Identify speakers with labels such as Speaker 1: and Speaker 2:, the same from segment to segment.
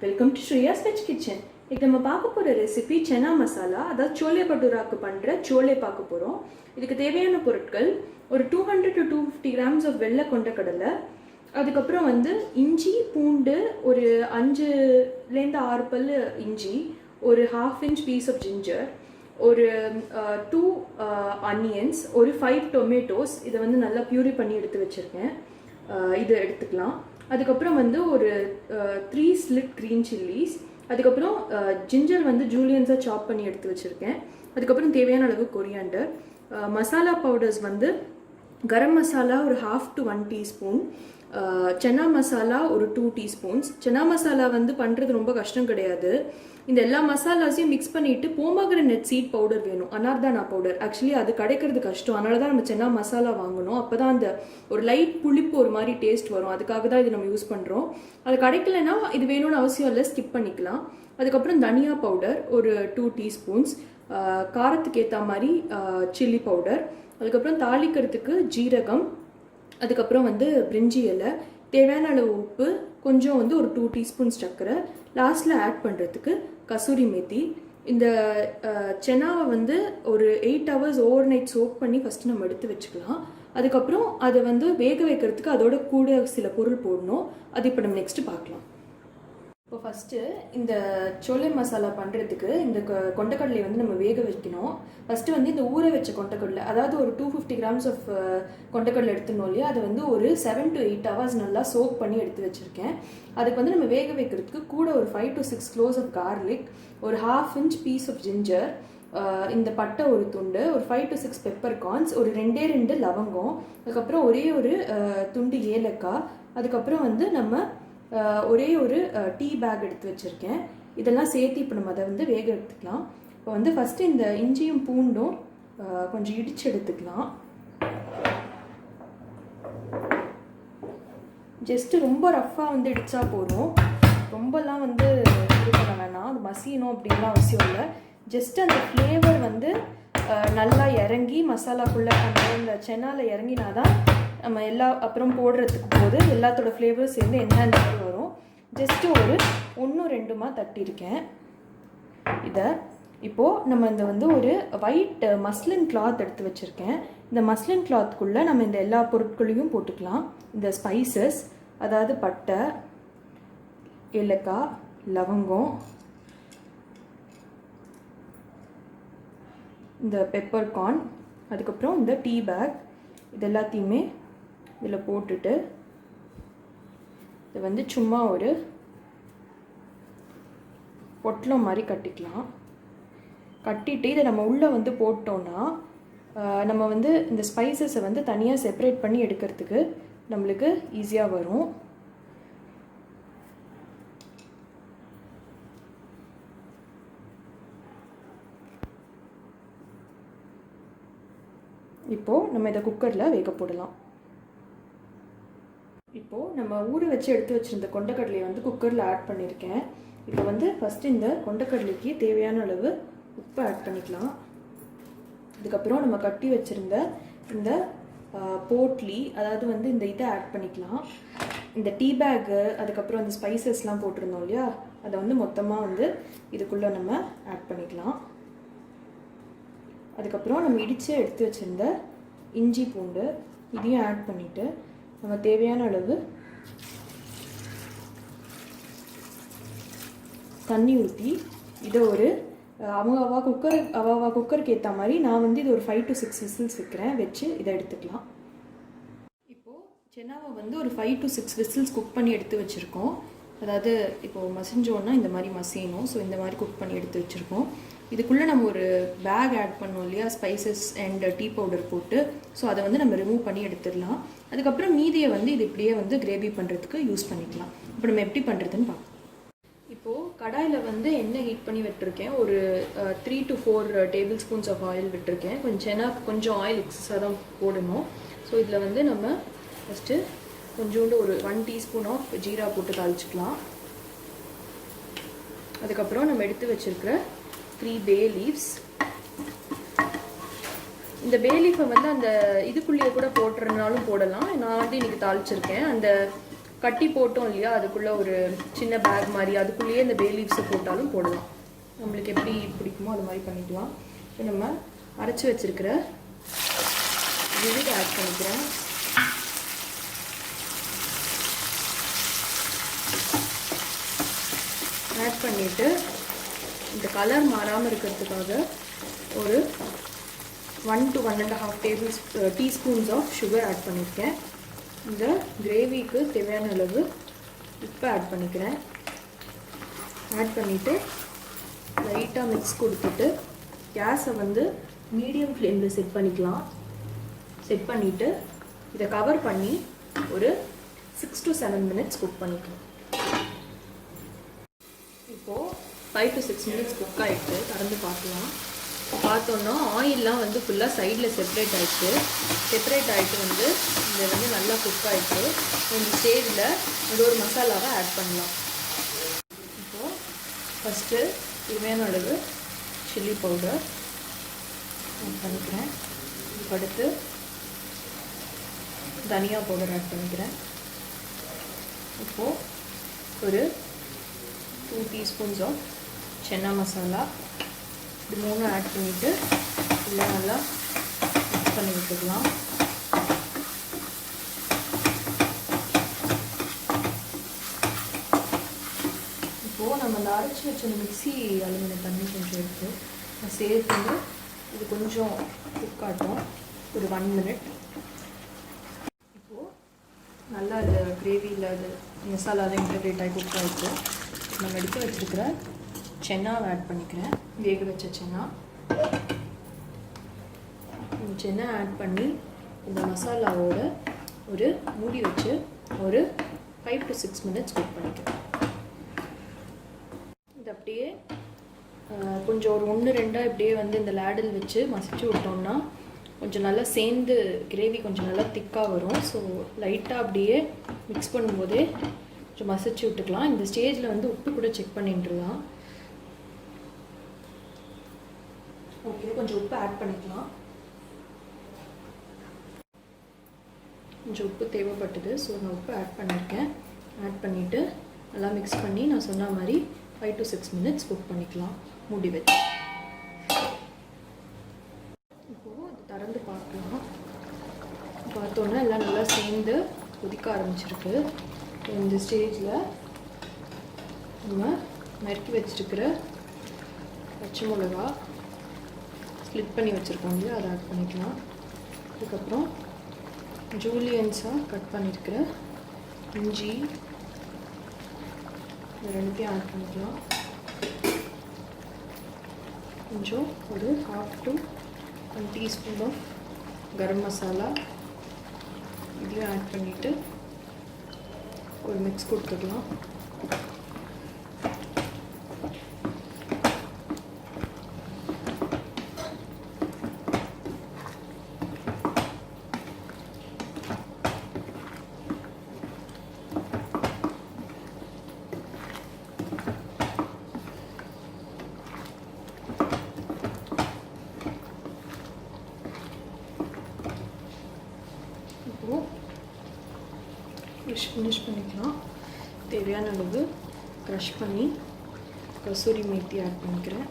Speaker 1: Welcome to SriYa's Veg Kitchen. If we பார்க்க போற recipe Channa Masala, அதாவது சோலே பட்டூராக்கு பண்ற சோலே பார்க்க போறோம். இதுக்கு தேவையான பொருட்கள் ஒரு 200 to 250 grams of வெள்ளை கொண்டக்கடலை, அதுக்கு அப்புறம் வந்து இஞ்சி பூண்டு ஒரு 5 ல இருந்து 6 பல் இஞ்சி, ஒரு 1/2 inch piece of ginger, ஒரு 2 onions, ஒரு 5 tomatoes. இத வந்து நல்லா பியூரி பண்ணி எடுத்து வச்சிருக்கேன். இது எடுத்துக்கலாம். அதுக்கு அப்புறம் வந்து ஒரு 3 slit green chillies, அதுக்கு அப்புறம் ginger வந்து Juliennes chop பண்ணி எடுத்து வச்சிருக்கேன். அதுக்கு அப்புறம் தேவையான அளவு coriander, மசாலா பவுடர்ஸ் வந்து garam masala ஒரு 1/2 to 1 teaspoon, Channa Masala ஒரு 2 teaspoons. Channa Masala வந்து பண்றது ரொம்ப கஷ்டம் கிடையாது. இந்த எல்லா மசாலாஸையும் மிக்ஸ் பண்ணிட்டு pomegranate seed powder வேணும், அனார்தானா பவுடர். ஆக்சுவலி அது கிடைக்கிறது கஷ்டம், அதனால தான் நம்ம Channa Masala வாங்கணும். அப்பதான் அந்த ஒரு லைட் புளிப்பு ஒரு மாதிரி டேஸ்ட் வரும். அதுக்காக தான் இது நம்ம யூஸ் பண்றோம். அது கிடைக்கலனா இது வேணும்னு அவசியம் இல்லை, ஸ்கிப் பண்ணிக்கலாம். அதுக்கப்புறம் தனியா பவுடர் ஒரு 2 teaspoons, காரத்துக்கு ஏற்ற மாதிரி சில்லி பவுடர், அதுக்கப்புறம் தாளிக்கிறதுக்கு ஜீரகம், அதுக்கப்புறம் வந்து பிரிஞ்சி இலை, தேவையான அளவு உப்பு, கொஞ்சம் வந்து ஒரு 2 teaspoons சர்க்கரை, லாஸ்ட்டில் ஆட் பண்ணுறதுக்கு கசூரி மேத்தி. இந்த சென்னாவை வந்து ஒரு 8 hours ஓவர் நைட் சோக் பண்ணி ஃபஸ்ட்டு நம்ம எடுத்து வச்சுக்கலாம். அதுக்கப்புறம் அதை வந்து வேக வைக்கிறதுக்கு அதோட கூட சில பொருள் போடணும். அது இப்போ நம்ம நெக்ஸ்ட்டு பார்க்கலாம். இப்போ ஃபஸ்ட்டு இந்த சோலே மசாலா பண்ணுறதுக்கு இந்த கொண்டக்கடலை வந்து நம்ம வேக வைக்கணும். ஃபஸ்ட்டு வந்து இந்த ஊற வச்ச கொண்டக்கடலை, அதாவது ஒரு 250 grams ஆஃப் கொண்டக்கடலை எடுத்துனோம் இல்லையா, அது வந்து ஒரு 7 to 8 hours நல்லா சோக் பண்ணி எடுத்து வச்சுருக்கேன். அதுக்கு வந்து நம்ம வேக வைக்கிறதுக்கு கூட ஒரு 5 to 6 cloves ஆஃப் garlic, ஒரு 1/2 inch piece ஆஃப் ginger, இந்த பட்டை ஒரு துண்டு, ஒரு 5 to 6 peppercorns, ஒரு 2 லவங்கம், அதுக்கப்புறம் ஒரே ஒரு துண்டு ஏலக்காய், அதுக்கப்புறம் வந்து நம்ம ஒரே ஒரு டீ பேக் எடுத்து வச்சுருக்கேன். இதெல்லாம் சேர்த்து இப்போ நம்ம அதை வந்து வேக எடுத்துக்கலாம். இப்போ வந்து ஃபஸ்ட்டு இந்த இஞ்சியும் பூண்டும் கொஞ்சம் இடித்து எடுத்துக்கலாம். ஜஸ்ட்டு ரொம்ப ரஃப்பாக வந்து இடித்தா போதும், ரொம்பலாம் வந்து இது பண்ண வேணாம், அது மசியணும் அப்படின்லாம் அவசியம் இல்லை. ஜஸ்ட் அந்த ஃப்ளேவர் வந்து நல்லா இறங்கி மசாலாக்குள்ளே அந்த இந்த சென்னாவில் இறங்கினா தான் நம்ம எல்லா அப்புறம் போடுறதுக்கு போது எல்லாத்தோட ஃப்ளேவரும் சேர்ந்து என்ஹான்ஸ் ஆகி வரும். ஜஸ்ட்டு ஒரு 1-2 தட்டியிருக்கேன் இதை. இப்போது நம்ம இந்த வந்து ஒரு ஒயிட் மஸ்லின் கிளாத் எடுத்து வச்சுருக்கேன். இந்த மஸ்லின் கிளாத்துக்குள்ளே நம்ம இந்த எல்லா பொருட்களையும் போட்டுக்கலாம். இந்த ஸ்பைசஸ், அதாவது பட்டை, ஏலக்காய், லவங்கம், இந்த பெப்பர்கார்ன், அதுக்கப்புறம் இந்த டீ பேக், இது எல்லாத்தையுமே இதில் போட்டுட்டு இது வந்து சும்மா ஒரு பொட்டலம் மாதிரி கட்டிக்கலாம். கட்டிட்டு இதை நம்ம உள்ளே வந்து போட்டோன்னா நம்ம வந்து இந்த ஸ்பைசஸை வந்து தனியாக செப்பரேட் பண்ணி எடுக்கிறதுக்கு நம்மளுக்கு ஈஸியாக வரும். இப்போது நம்ம இதை குக்கரில் வேக போடலாம். இப்போது நம்ம ஊற வச்சு எடுத்து வச்சுருந்த கொண்டக்கடலையை வந்து குக்கரில் ஆட் பண்ணியிருக்கேன். இப்போ வந்து ஃபஸ்ட்டு இந்த கொண்டக்கடலைக்கு தேவையான அளவு உப்பு ஆட் பண்ணிக்கலாம். அதுக்கப்புறம் நம்ம கட்டி வச்சுருந்த இந்த போட்லி, அதாவது வந்து இந்த இதை ஆட் பண்ணிக்கலாம். இந்த டீ பேக்கு, அதுக்கப்புறம் இந்த ஸ்பைசஸ்லாம் போட்டிருந்தோம் இல்லையா, அதை வந்து மொத்தமாக வந்து இதுக்குள்ளே நம்ம ஆட் பண்ணிக்கலாம். அதுக்கப்புறம் நம்ம இடித்து எடுத்து வச்சுருந்த இஞ்சி பூண்டு இதையும் ஆட் பண்ணிவிட்டு நம்ம தேவையான அளவு தண்ணி ஊற்றி இதை ஒரு அவ குக்கருக்கு ஏற்ற மாதிரி நான் வந்து இது ஒரு 5 to 6 whistles வைக்கிறேன், வச்சு இதை எடுத்துக்கலாம். இப்போது சென்னாவை வந்து ஒரு 5 to 6 whistles குக் பண்ணி எடுத்து வச்சுருக்கோம். அதாவது இப்போது மசிஞ்சோன்னா இந்த மாதிரி மசியணும். ஸோ இந்த மாதிரி குக் பண்ணி எடுத்து வச்சுருக்கோம். இதுக்குள்ளே நம்ம ஒரு பேக் ஆட் பண்ணோம் இல்லையா, ஸ்பைசஸ் அண்ட் டீ பவுடர் போட்டு. ஸோ அதை வந்து நம்ம ரிமூவ் பண்ணி எடுத்துடலாம். அதுக்கப்புறம் மீதியை வந்து இது இப்படியே வந்து கிரேவி பண்ணுறதுக்கு யூஸ் பண்ணிக்கலாம். இப்போ நம்ம எப்படி பண்ணுறதுன்னு பார்க்கலாம். இப்போது கடாயில் வந்து எண்ணெய் ஹீட் பண்ணி விட்டுருக்கேன். ஒரு 3 to 4 tablespoons ஆஃப் ஆயில் விட்டுருக்கேன். கொஞ்சம் ஆயில் எக்ஸஸாக தான் போடணும். ஸோ இதில் வந்து நம்ம ஃபஸ்ட்டு கொஞ்சோண்டு ஒரு 1 teaspoon ஆஃப் ஜீரா போட்டு தாளிச்சிக்கலாம். அதுக்கப்புறம் நம்ம எடுத்து வச்சுருக்கிற 3 bay leaves. இந்த பே லீஃபை வந்து அந்த இதுக்குள்ளேயே கூட போட்டுறதுனாலும் போடலாம். நான் வந்து இன்றைக்கி தாளிச்சிருக்கேன். அந்த கட்டி போட்டோம் இல்லையா, அதுக்குள்ளே ஒரு சின்ன பேக் மாதிரி, அதுக்குள்ளேயே இந்த பே லீவ்ஸை போட்டாலும் போடலாம். நம்மளுக்கு எப்படி பிடிக்குமோ அது மாதிரி பண்ணிக்கலாம். இப்போ நம்ம அரைச்சி வச்சுருக்கிற விழுது ஆட் பண்ணிக்கிறேன். ஆட் பண்ணிவிட்டு இந்த கலர் மாறாமல் இருக்கிறதுக்காக ஒரு 1 to 1.5 teaspoons of sugar add பண்ணியிருக்கேன். இந்த கிரேவிக்கு தேவையான அளவு உப்பு ஆட் பண்ணிக்கிறேன். ஆட் பண்ணிவிட்டு லைட்டாக மிக்ஸ் கொடுத்துட்டு கேஸை வந்து மீடியம் ஃப்ளேமில் செட் பண்ணிக்கலாம். செட் பண்ணிவிட்டு இதை கவர் பண்ணி ஒரு 6 to 7 மினிட்ஸ் குக் பண்ணிக்கலாம். இப்போது 5 to 6 மினிட்ஸ் குக் ஆகிட்டு திறந்து பார்க்கலாம். பார்த்தோன்னா ஆயிலெலாம் வந்து ஃபுல்லாக சைடில் செப்பரேட் ஆகிட்டு வந்து இதை வந்து நல்லா குக் ஆகிட்டு இந்த ஸ்டேஜில் ஒரு மசாலாவை ஆட் பண்ணலாம். இப்போது ஃபஸ்ட்டு தேவையான அளவு சில்லி பவுடர் ஆட் பண்ணிக்கிறேன். அடுத்து தனியா பவுடர் ஆட் பண்ணிக்கிறேன். இப்போது ஒரு 2 டீஸ்பூன்ஸ் ஆஃப் சென்னா மசாலா, இது 3 ஆட் பண்ணிவிட்டு எல்லாம் நல்லா மிக்ஸ் பண்ணி விட்டுக்கலாம். இப்போது நம்ம அந்த அரைச்சி வச்ச மிக்ஸி அலுமினிய தண்ணி கொஞ்சம் எடுத்து நான் சேர்த்து இது கொஞ்சம் குக் ஆட்டும் ஒரு 1 மினிட். இப்போது நல்லா அது கிரேவியில் அது மசாலா தான் இன்டகிரேட் ஆகி குக் ஆகிட்டு நம்ம எடுத்து வச்சுருக்கிற சென்னாவை ஆட் பண்ணிக்கிறேன். வேக வச்ச சென்னா, இந்த சென்னா ஆட் பண்ணி இந்த மசாலாவோட ஒரு மூடி வச்சு ஒரு 5 to 6 மினிட்ஸ் குக் பண்ணிக்கிறேன். இது அப்படியே கொஞ்சம் ஒரு 1-2 இப்படியே வந்து இந்த லேடில் வச்சு மசிச்சு விட்டோம்னா கொஞ்சம் நல்லா சேர்ந்து கிரேவி கொஞ்சம் நல்லா திக்காக வரும். ஸோ லைட்டாக அப்படியே மிக்ஸ் பண்ணும்போதே கொஞ்சம் மசிச்சு விட்டுக்கலாம். இந்த ஸ்டேஜில் வந்து உப்பு கூட செக் பண்ணிட்டுருலாம். ஓகே, கொஞ்சம் உப்பு ஆட் பண்ணிக்கலாம். கொஞ்சம் உப்பு தேவைப்பட்டது, ஸோ நான் உப்பு ஆட் பண்ணியிருக்கேன். ஆட் பண்ணிவிட்டு நல்லா மிக்ஸ் பண்ணி நான் சொன்ன மாதிரி 5 to 6 மினிட்ஸ் குக் பண்ணிக்கலாம் மூடி வச்சு. இப்போது அது திறந்து பார்க்கலாம். பார்த்தோன்னா எல்லாம் நல்லா சேர்ந்து கொதிக்க ஆரம்பிச்சிருக்கு. இந்த ஸ்டேஜில் நம்ம நறுக்கி வச்சுருக்கிற பச்சை மிளகா ஸ்லிட் பண்ணி வச்சுருக்கோம் இல்லையா, அதை ஆட் பண்ணிக்கலாம். அதுக்கப்புறம் ஜூலியன்ஸாக கட் பண்ணியிருக்கிற இஞ்சி, இது ரெண்டுத்தையும் ஆட் பண்ணிக்கலாம். கொஞ்சம் ஒரு 1/2 to 1 teaspoon of garam masala இதையும் ஆட் பண்ணிவிட்டு ஒரு மிக்ஸ் கொடுத்துக்கலாம். ஃபினிஷ் பண்ணிக்கலாம். தேவையான அளவு க்ரஷ் பண்ணி கசூரி மேத்தி ஆட் பண்ணிக்கிறேன்.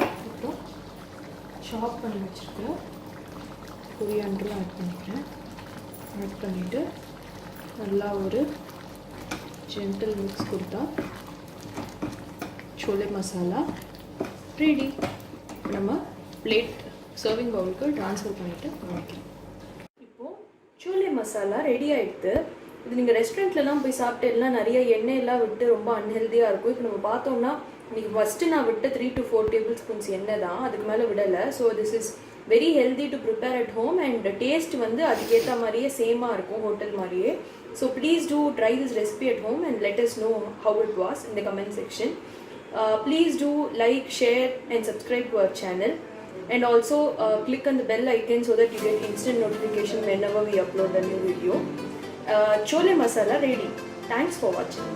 Speaker 1: அப்புறம் சாப் பண்ணி வச்சுருக்கிற கொரியாண்டரும் ஆட் பண்ணிக்கிறேன். ஆட் பண்ணிவிட்டு நல்லா ஒரு ஜென்டில் மிக்ஸ் கொடுத்தா சோலே மசாலா ரெடி. நம்ம பிளேட் சர்விங் பவுலுக்கு ட்ரான்ஸ்ஃபர் பண்ணிவிட்டு வைக்கிறேன். சோலே மசாலா ரெடி ஆகிடுது. இது நீங்கள் ரெஸ்டாரண்ட்லலாம் போய் சாப்பிட்டு எல்லாம் நிறைய எண்ணெயெல்லாம் விட்டு ரொம்ப அன்ஹெல்தியாக இருக்கும். இப்போ நம்ம பார்த்தோம்னா இன்றைக்கி ஃபஸ்ட்டு நான் விட்டு 3 to 4 டேபிள் ஸ்பூன்ஸ் எண்ணெய் தான், அதுக்கு மேலே விடலை. So this is very healthy to prepare at home and taste வந்து அதுக்கேற்ற மாதிரியே சேமாக இருக்கும் ஹோட்டல் மாதிரியே. So please do try this recipe at home and let us know how it was in the comment section. Please do like, share and subscribe to our channel. And also click on the bell icon so that you get instant notification whenever we upload a new video. Chole masala ready. Thanks for watching.